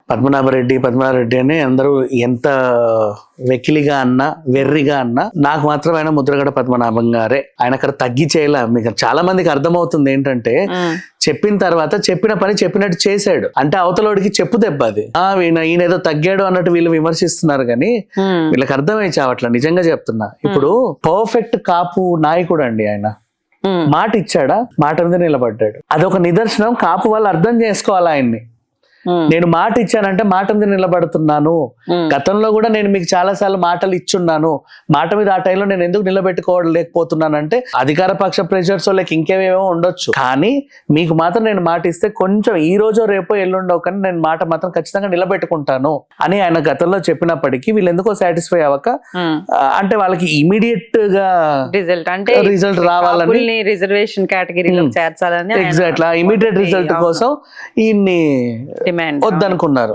పద్మనాభరెడ్డి అని అందరూ ఎంత వెకిలిగా అన్నా వెర్రిగా అన్నా నాకు మాత్రం ఆయన ముద్రగడ పద్మనాభం గారే. ఆయన అక్కడ తగ్గి చేయలే. మీకు చాలా మందికి అర్థమవుతుంది ఏంటంటే చెప్పిన తర్వాత చెప్పిన పని చెప్పినట్టు చేశాడు అంటే అవతలోడికి చెప్పు దెబ్బ అది. ఈయన ఏదో తగ్గాడు అన్నట్టు వీళ్ళు విమర్శిస్తున్నారు కానీ వీళ్ళకి అర్థమై చావట్లా. నిజంగా చెప్తున్నా. ఇప్పుడు పర్ఫెక్ట్ కాపు నాయకుడు అండి ఆయన. మాట ఇచ్చాడా, మాట మీద నిలబడ్డాడు. అదొక నిదర్శనం. కాపు వాళ్ళు అర్థం చేసుకోవాలి ఆయన్ని. నేను మాట ఇచ్చానంటే మాట మీద నిలబడుతున్నాను. గతంలో కూడా నేను మీకు చాలా సార్లు మాటలు ఇచ్చున్నాను. మాట మీద ఆ టైంలో నేను ఎందుకు నిలబెట్టుకోలేకపోతున్నానంటే అధికార పక్ష ప్రెషర్స్ లేక ఇంకేవేమో ఉండొచ్చు. కానీ మీకు మాత్రం నేను మాట ఇస్తే కొంచెం ఈ రోజో రేపో ఎల్లుండో కానీ నేను మాట మాత్రం ఖచ్చితంగా నిలబెట్టుకుంటాను అని ఆయన గతంలో చెప్పినప్పటికీ వీళ్ళు ఎందుకో సాటిస్ఫై అవ్వక అంటే వాళ్ళకి ఇమీడియట్ గా రిజల్ట్ రావాలని రిజర్వేషన్ కేటగిరీలో చేర్చాలని ఎగ్జాక్ట్ ఇమీడియట్ రిజల్ట్ కోసం ఈయన్ని వద్దనుకున్నారు.